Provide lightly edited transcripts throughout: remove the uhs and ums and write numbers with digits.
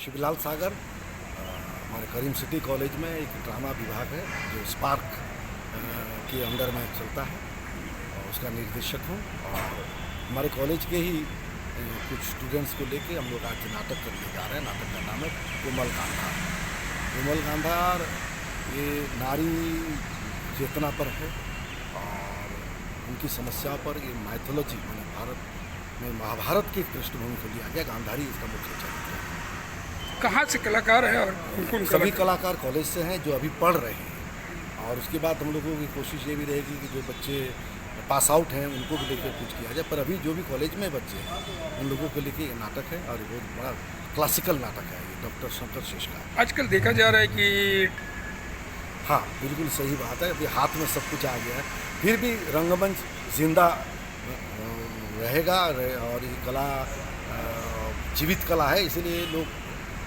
शिवलाल सागर हमारे करीम city college में एक ड्रामा विभाग है जो स्पार्क के अंडर में चलता है और उसका निर्देशक हूँ। और हमारे कॉलेज के ही कुछ स्टूडेंट्स को लेके हम लोग आज नाटक करने जा रहे हैं। नाटक का नाम है कोमल गांधार। कोमल गांधार ये नारी चेतना पर है और उनकी समस्या पर ये माइथोलॉजी माने भारत में महाभारत की पृष्ठभूमि को लिया गया। गांधारी इसका मुख्य चरित्र है। कहाँ से कलाकार हैं और कौन सभी कलाकार कॉलेज से हैं जो अभी पढ़ रहे हैं। और उसके बाद हम लोगों की कोशिश ये भी रहेगी कि जो बच्चे पास आउट हैं उनको भी लेकर कुछ किया जाए। पर अभी जो भी कॉलेज में बच्चे हैं उन लोगों को लेकर ये नाटक है और बहुत बड़ा क्लासिकल नाटक है। ये डॉक्टर शंकर शेष का है। आजकल देखा जा रहा है कि हाँ, बिल्कुल सही बात है। अभी हाथ में सब कुछ आ गया है, फिर भी रंगमंच जिंदा रहेगा और ये कला जीवित कला है, इसलिए लोग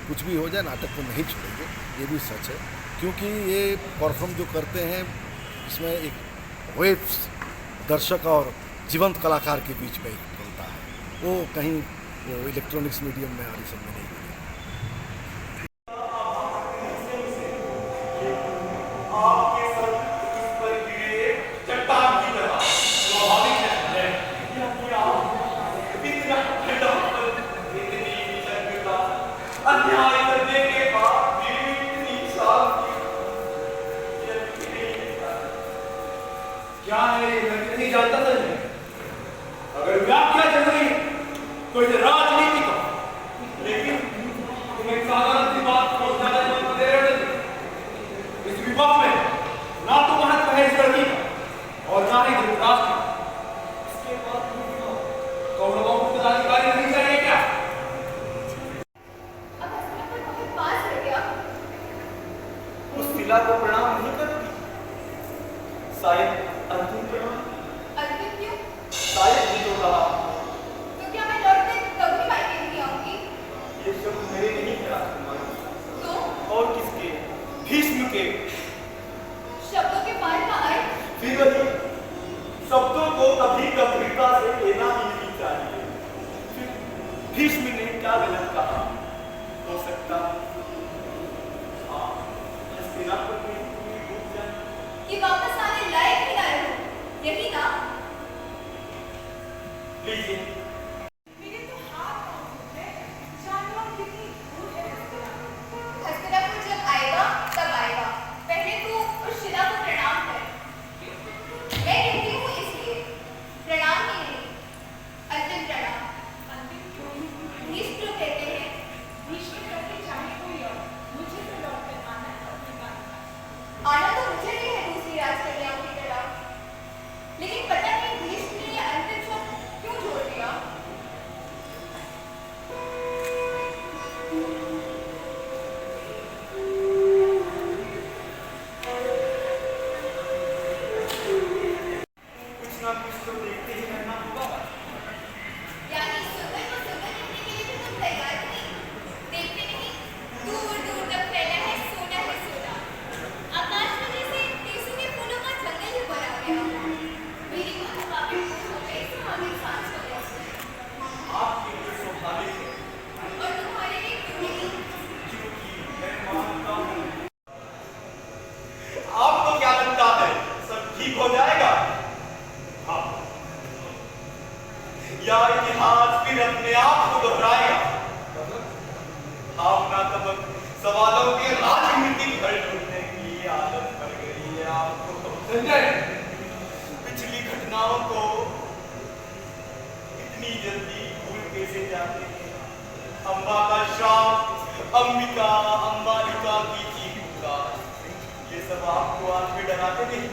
कुछ भी हो जाए नाटक को नहीं छोड़ेंगे। ये भी सच है क्योंकि ये परफॉर्म जो करते हैं इसमें एक वेव्स दर्शक और जीवंत कलाकार के बीच में बनता है। वो कहीं वो इलेक्ट्रॉनिक्स मीडियम में और इस सब में नहीं मिलेगा। अन्याय करने के बाद भी इतनी शांति क्या है? मैं नहीं जानता था। अगर व्याख्या चल रही तो इसे राजनीति का, लेकिन तुम एक साधारण सी बात को ज्यादा महत्व दे रहे हो। इस विभाग में ना तो महत्व है इस लड़की का और ना ही धृतराष्ट्र का। इसके बाद कौरवों को पदाधिकारी नहीं चाहिए क्या? को प्रणाम नहीं करती, शायद अंतिम प्रणाम। अंतिम क्यों? शायद भी तो कहा। तो क्या मैं लौटने कभी वापस नहीं आऊंगी? ये शब्द मेरे नहीं है राजकुमारी। तो और किसके? भीष्म के। शब्दों के पार का अर्थ? फिर वही, शब्दों को कभी गंभीरता से लेना ही नहीं चाहिए। फिर भीष्म ने क्या गलत कहा? हो सकता कि वापस आने लायक ही ना रहो, यही ना? लीजिए। मेरे तो हाथ पांव है, जानवर कितनी दूर है। हस्तिनापुर जब आएगा तब आएगा। पहले तो उस शिला को प्रणाम कर। मैं कहती हूँ इसलिए प्रणाम ही नहीं, अंतिम प्रणाम। भीष्म जो कहते हैं, भीष्म करके चाहे कोई और, मुझे तो लौट कर आना आना तो मुझे भी है दूसरी राजकन्याओं की तरह। लेकिन पता नहीं भीष्म ने ये अंतिम शब्द क्यों जोड़ दिया। कुछ ना कुछ तो देखते ही रहना होगा। यानी सुंदर को सुंदर देखने के लिए भी तुम तैयार नहीं? देखते नहीं, दूर दूर तक फैला है सोना है सोना। आकाश में जैसे टेसू के फूलों का जंगल ही भरा गया। मेरी माँ काफी खुश हो गई सुहानी सांस को देखकर। आपके लिए स्वाभाविक है और तुम्हारे लिए क्यों नहीं? क्योंकि मैं मानता हूँ। आपको क्या लगता है सब ठीक हो जाएगा? हाँ, या इतिहास फिर अपने आप को दोहराएगा? भावना तब सवालों के राजनीतिक हल ढूंढने की आदत पड़ गई है आपको। संजय, पिछली घटनाओं को इतनी जल्दी भूल कैसे जाते हैं? अम्बा का श्राप, अंबिका अंबालिका की चीख पुकार, ये सब आपको आज भी डराते नहीं?